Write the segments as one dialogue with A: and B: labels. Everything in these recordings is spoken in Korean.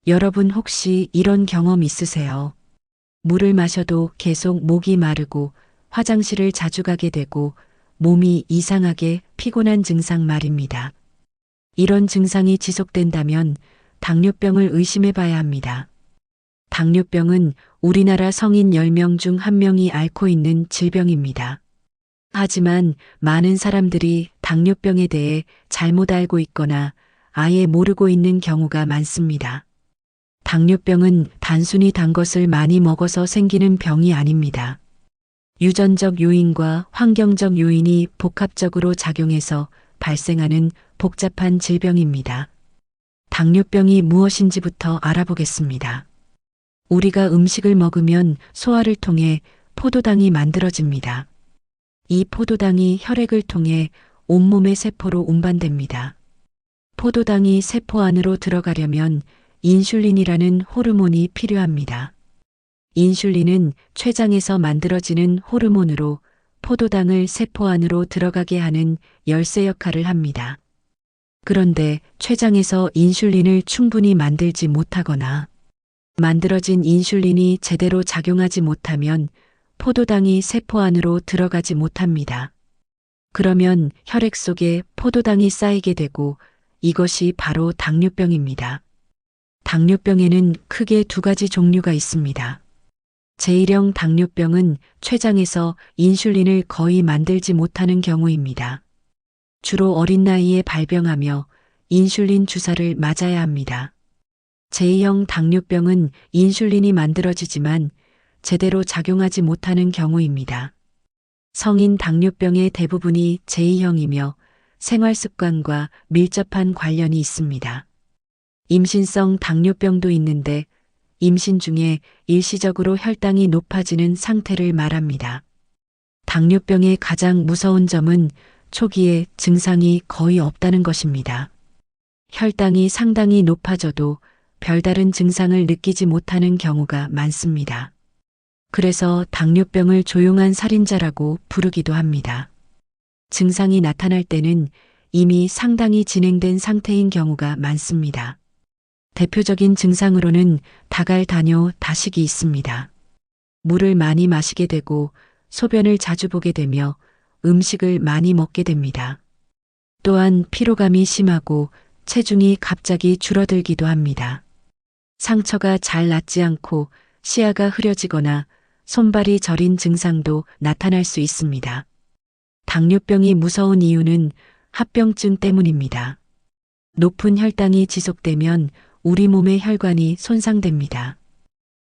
A: 여러분 혹시 이런 경험 있으세요? 물을 마셔도 계속 목이 마르고 화장실을 자주 가게 되고 몸이 이상하게 피곤한 증상 말입니다. 이런 증상이 지속된다면 당뇨병을 의심해 봐야 합니다. 당뇨병은 우리나라 성인 10명 중 1명이 앓고 있는 질병입니다. 하지만 많은 사람들이 당뇨병에 대해 잘못 알고 있거나 아예 모르고 있는 경우가 많습니다. 당뇨병은 단순히 단 것을 많이 먹어서 생기는 병이 아닙니다. 유전적 요인과 환경적 요인이 복합적으로 작용해서 발생하는 복잡한 질병입니다. 당뇨병이 무엇인지부터 알아보겠습니다. 우리가 음식을 먹으면 소화를 통해 포도당이 만들어집니다. 이 포도당이 혈액을 통해 온몸의 세포로 운반됩니다. 포도당이 세포 안으로 들어가려면 인슐린이라는 호르몬이 필요합니다. 인슐린은 췌장에서 만들어지는 호르몬으로 포도당을 세포 안으로 들어가게 하는 열쇠 역할을 합니다. 그런데 췌장에서 인슐린을 충분히 만들지 못하거나 만들어진 인슐린이 제대로 작용하지 못하면 포도당이 세포 안으로 들어가지 못합니다. 그러면 혈액 속에 포도당이 쌓이게 되고 이것이 바로 당뇨병입니다. 당뇨병에는 크게 두 가지 종류가 있습니다. 제1형 당뇨병은 췌장에서 인슐린을 거의 만들지 못하는 경우입니다. 주로 어린 나이에 발병하며 인슐린 주사를 맞아야 합니다. 제2형 당뇨병은 인슐린이 만들어지지만 제대로 작용하지 못하는 경우입니다. 성인 당뇨병의 대부분이 제2형이며 생활 습관과 밀접한 관련이 있습니다. 임신성 당뇨병도 있는데 임신 중에 일시적으로 혈당이 높아지는 상태를 말합니다. 당뇨병의 가장 무서운 점은 초기에 증상이 거의 없다는 것입니다. 혈당이 상당히 높아져도 별다른 증상을 느끼지 못하는 경우가 많습니다. 그래서 당뇨병을 조용한 살인자라고 부르기도 합니다. 증상이 나타날 때는 이미 상당히 진행된 상태인 경우가 많습니다. 대표적인 증상으로는 다갈 다뇨 다식이 있습니다. 물을 많이 마시게 되고 소변을 자주 보게 되며 음식을 많이 먹게 됩니다. 또한 피로감이 심하고 체중이 갑자기 줄어들기도 합니다. 상처가 잘 낫지 않고 시야가 흐려지거나 손발이 저린 증상도 나타날 수 있습니다. 당뇨병이 무서운 이유는 합병증 때문입니다. 높은 혈당이 지속되면 우리 몸의 혈관이 손상됩니다.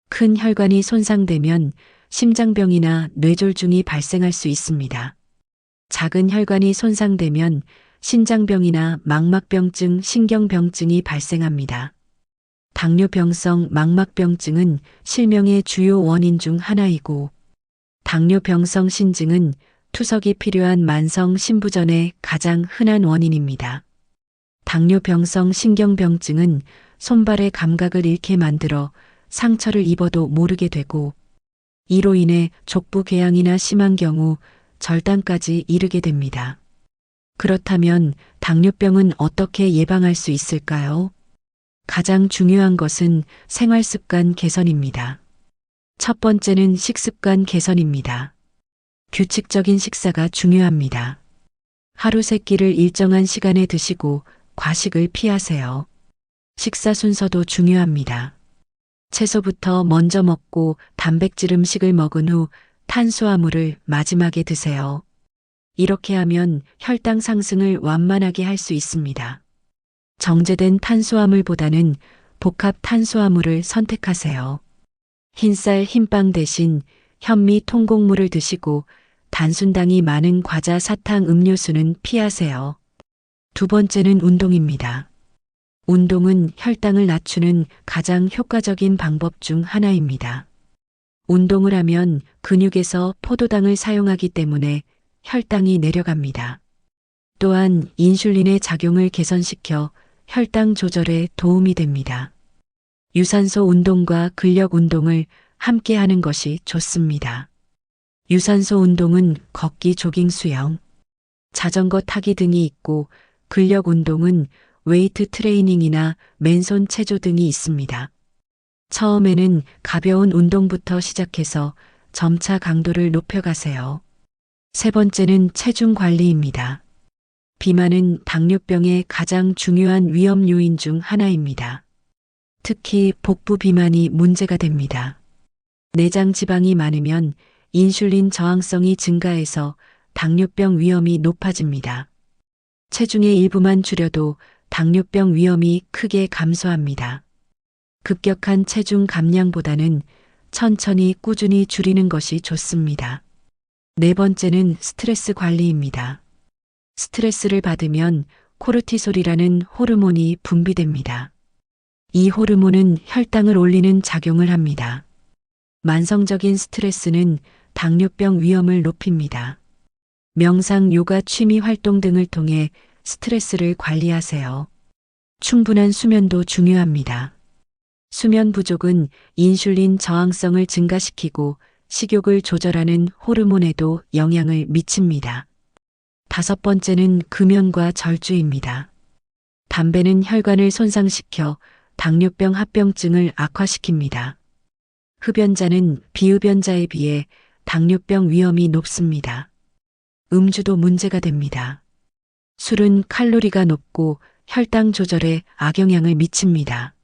A: 큰 혈관이 손상되면 심장병이나 뇌졸중이 발생할 수 있습니다. 작은 혈관이 손상되면 신장병이나 망막병증, 신경병증이 발생합니다. 당뇨병성 망막병증은 실명의 주요 원인 중 하나이고 당뇨병성 신증은 투석이 필요한 만성 심부전의 가장 흔한 원인입니다. 당뇨병성 신경병증은 손발의 감각을 잃게 만들어 상처를 입어도 모르게 되고 이로 인해 족부 궤양이나 심한 경우 절단까지 이르게 됩니다. 그렇다면 당뇨병은 어떻게 예방할 수 있을까요? 가장 중요한 것은 생활습관 개선입니다. 첫 번째는 식습관 개선입니다. 규칙적인 식사가 중요합니다. 하루 3끼를 일정한 시간에 드시고 과식을 피하세요. 식사 순서도 중요합니다. 채소부터 먼저 먹고 단백질 음식을 먹은 후 탄수화물을 마지막에 드세요. 이렇게 하면 혈당 상승을 완만하게 할 수 있습니다. 정제된 탄수화물보다는 복합 탄수화물을 선택하세요. 흰쌀 흰빵 대신 현미 통곡물을 드시고 단순당이 많은 과자, 사탕, 음료수는 피하세요. 두 번째는 운동입니다. 운동은 혈당을 낮추는 가장 효과적인 방법 중 하나입니다. 운동을 하면 근육에서 포도당을 사용하기 때문에 혈당이 내려갑니다. 또한 인슐린의 작용을 개선시켜 혈당 조절에 도움이 됩니다. 유산소 운동과 근력 운동을 함께 하는 것이 좋습니다. 유산소 운동은 걷기, 조깅, 수영, 자전거 타기 등이 있고 근력 운동은 웨이트 트레이닝이나 맨손 체조 등이 있습니다. 처음에는 가벼운 운동부터 시작해서 점차 강도를 높여가세요. 세 번째는 체중 관리입니다. 비만은 당뇨병의 가장 중요한 위험 요인 중 하나입니다. 특히 복부 비만이 문제가 됩니다. 내장 지방이 많으면 인슐린 저항성이 증가해서 당뇨병 위험이 높아집니다. 체중의 일부만 줄여도 당뇨병 위험이 크게 감소합니다. 급격한 체중 감량보다는 천천히 꾸준히 줄이는 것이 좋습니다. 네 번째는 스트레스 관리입니다. 스트레스를 받으면 코르티솔이라는 호르몬이 분비됩니다. 이 호르몬은 혈당을 올리는 작용을 합니다. 만성적인 스트레스는 당뇨병 위험을 높입니다. 명상, 요가, 취미 활동 등을 통해 스트레스를 관리하세요. 충분한 수면도 중요합니다. 수면 부족은 인슐린 저항성을 증가시키고 식욕을 조절하는 호르몬에도 영향을 미칩니다. 다섯 번째는 금연과 절주입니다. 담배는 혈관을 손상시켜 당뇨병 합병증을 악화시킵니다. 흡연자는 비흡연자에 비해 당뇨병 위험이 높습니다. 음주도 문제가 됩니다. 술은 칼로리가 높고 혈당 조절에 악영향을 미칩니다.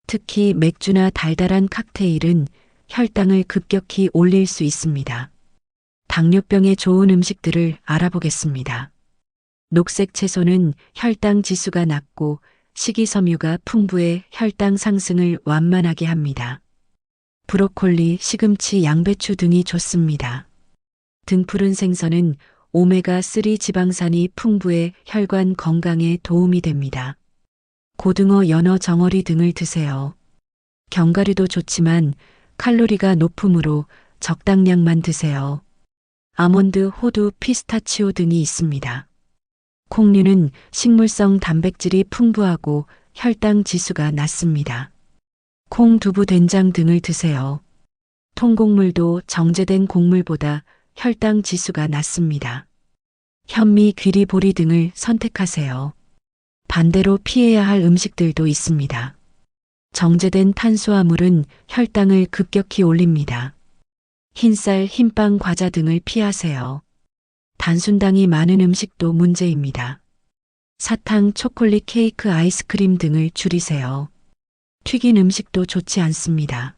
A: 특히 맥주나 달달한 칵테일은 혈당을 급격히 올릴 수 있습니다. 당뇨병에 좋은 음식들을 알아보겠습니다. 녹색 채소는 혈당 지수가 낮고 식이섬유가 풍부해 혈당 상승을 완만하게 합니다. 브로콜리, 시금치, 양배추 등이 좋습니다. 등푸른 생선은 오메가3 지방산이 풍부해 혈관 건강에 도움이 됩니다. 고등어, 연어, 정어리 등을 드세요. 견과류도 좋지만 칼로리가 높으므로 적당량만 드세요. 아몬드, 호두, 피스타치오 등이 있습니다. 콩류는 식물성 단백질이 풍부하고 혈당 지수가 낮습니다. 콩, 두부, 된장 등을 드세요. 통곡물도 정제된 곡물보다 혈당 지수가 낮습니다. 현미, 귀리, 보리 등을 선택하세요. 반대로 피해야 할 음식들도 있습니다. 정제된 탄수화물은 혈당을 급격히 올립니다. 흰쌀, 흰빵, 과자 등을 피하세요. 단순당이 많은 음식도 문제입니다. 사탕, 초콜릿, 케이크, 아이스크림 등을 줄이세요. 튀긴 음식도 좋지 않습니다.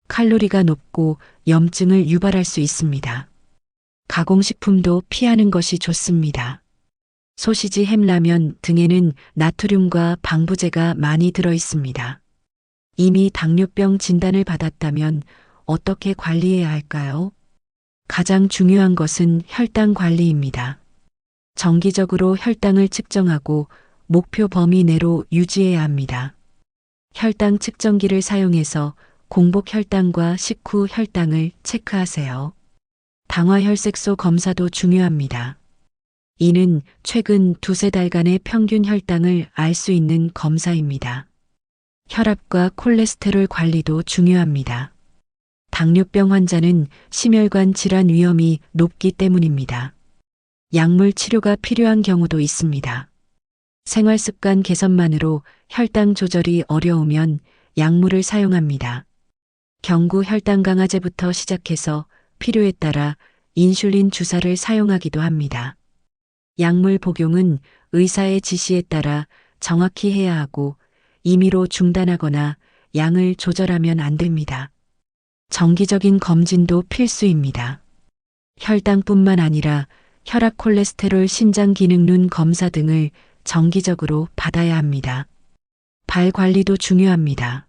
A: 칼로리가 높고 염증을 유발할 수 있습니다. 가공식품도 피하는 것이 좋습니다. 소시지, 햄, 라면 등에는 나트륨과 방부제가 많이 들어 있습니다. 이미 당뇨병 진단을 받았다면 어떻게 관리해야 할까요? 가장 중요한 것은 혈당 관리입니다. 정기적으로 혈당을 측정하고 목표 범위 내로 유지해야 합니다. 혈당 측정기를 사용해서 공복 혈당과 식후 혈당을 체크하세요. 당화혈색소 검사도 중요합니다. 이는 최근 두세 달간의 평균 혈당을 알 수 있는 검사입니다. 혈압과 콜레스테롤 관리도 중요합니다. 당뇨병 환자는 심혈관 질환 위험이 높기 때문입니다. 약물 치료가 필요한 경우도 있습니다. 생활습관 개선만으로 혈당 조절이 어려우면 약물을 사용합니다. 경구 혈당 강화제부터 시작해서 필요에 따라 인슐린 주사를 사용하기도 합니다. 약물 복용은 의사의 지시에 따라 정확히 해야 하고 임의로 중단하거나 양을 조절하면 안 됩니다. 정기적인 검진도 필수입니다. 혈당뿐만 아니라 혈압, 콜레스테롤, 신장 기능, 눈 검사 등을 정기적으로 받아야 합니다. 발 관리도 중요합니다.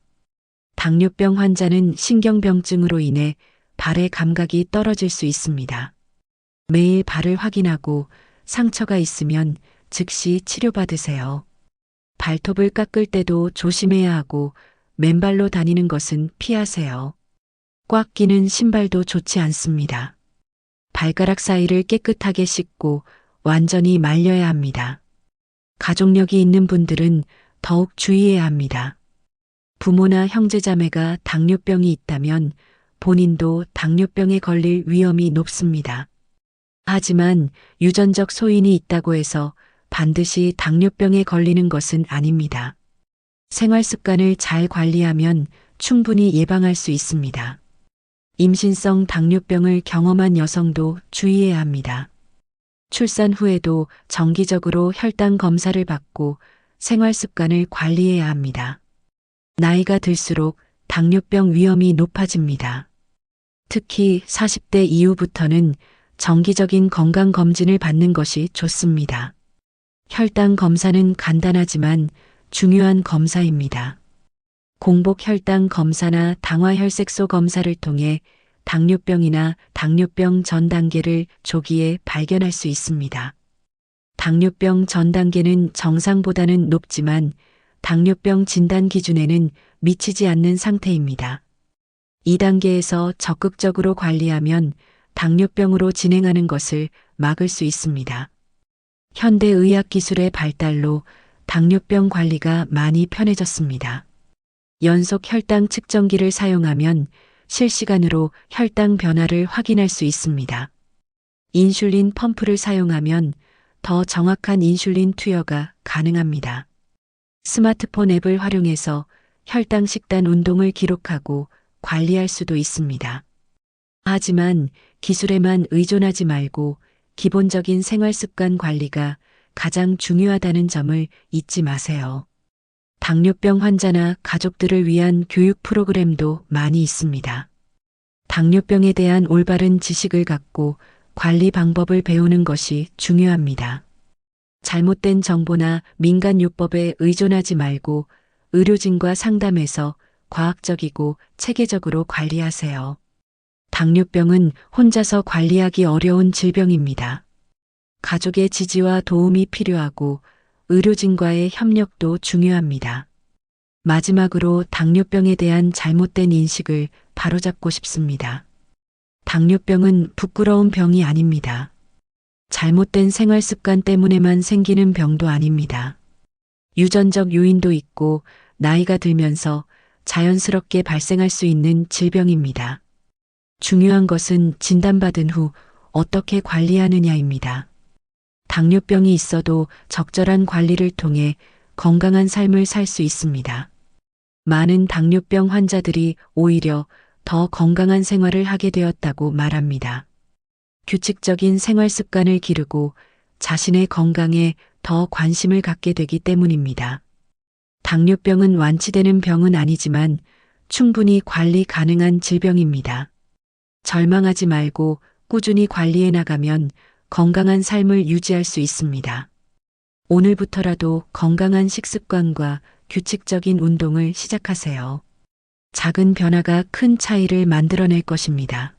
A: 당뇨병 환자는 신경병증으로 인해 발의 감각이 떨어질 수 있습니다. 매일 발을 확인하고 상처가 있으면 즉시 치료받으세요. 발톱을 깎을 때도 조심해야 하고 맨발로 다니는 것은 피하세요. 꽉 끼는 신발도 좋지 않습니다. 발가락 사이를 깨끗하게 씻고 완전히 말려야 합니다. 가족력이 있는 분들은 더욱 주의해야 합니다. 부모나 형제자매가 당뇨병이 있다면 본인도 당뇨병에 걸릴 위험이 높습니다. 하지만 유전적 소인이 있다고 해서 반드시 당뇨병에 걸리는 것은 아닙니다. 생활 습관을 잘 관리하면 충분히 예방할 수 있습니다. 임신성 당뇨병을 경험한 여성도 주의해야 합니다. 출산 후에도 정기적으로 혈당 검사를 받고 생활 습관을 관리해야 합니다. 나이가 들수록 당뇨병 위험이 높아집니다. 특히 40대 이후부터는 정기적인 건강검진을 받는 것이 좋습니다. 혈당 검사는 간단하지만 중요한 검사입니다. 공복 혈당 검사나 당화혈색소 검사를 통해 당뇨병이나 당뇨병 전 단계를 조기에 발견할 수 있습니다. 당뇨병 전 단계는 정상보다는 높지만 당뇨병 진단 기준에는 미치지 않는 상태입니다. 이 단계에서 적극적으로 관리하면 당뇨병으로 진행하는 것을 막을 수 있습니다. 현대의학 기술의 발달로 당뇨병 관리가 많이 편해졌습니다. 연속 혈당 측정기를 사용하면 실시간으로 혈당 변화를 확인할 수 있습니다. 인슐린 펌프를 사용하면 더 정확한 인슐린 투여가 가능합니다. 스마트폰 앱을 활용해서 혈당 식단 운동을 기록하고 관리할 수도 있습니다. 하지만 기술에만 의존하지 말고 기본적인 생활 습관 관리가 가장 중요하다는 점을 잊지 마세요. 당뇨병 환자나 가족들을 위한 교육 프로그램도 많이 있습니다. 당뇨병에 대한 올바른 지식을 갖고 관리 방법을 배우는 것이 중요합니다. 잘못된 정보나 민간요법에 의존하지 말고 의료진과 상담해서 과학적이고 체계적으로 관리하세요. 당뇨병은 혼자서 관리하기 어려운 질병입니다. 가족의 지지와 도움이 필요하고 의료진과의 협력도 중요합니다. 마지막으로 당뇨병에 대한 잘못된 인식을 바로잡고 싶습니다. 당뇨병은 부끄러운 병이 아닙니다. 잘못된 생활 습관 때문에만 생기는 병도 아닙니다. 유전적 요인도 있고 나이가 들면서 자연스럽게 발생할 수 있는 질병입니다. 중요한 것은 진단받은 후 어떻게 관리하느냐입니다. 당뇨병이 있어도 적절한 관리를 통해 건강한 삶을 살 수 있습니다. 많은 당뇨병 환자들이 오히려 더 건강한 생활을 하게 되었다고 말합니다. 규칙적인 생활 습관을 기르고 자신의 건강에 더 관심을 갖게 되기 때문입니다. 당뇨병은 완치되는 병은 아니지만 충분히 관리 가능한 질병입니다. 절망하지 말고 꾸준히 관리해 나가면 건강한 삶을 유지할 수 있습니다. 오늘부터라도 건강한 식습관과 규칙적인 운동을 시작하세요. 작은 변화가 큰 차이를 만들어낼 것입니다.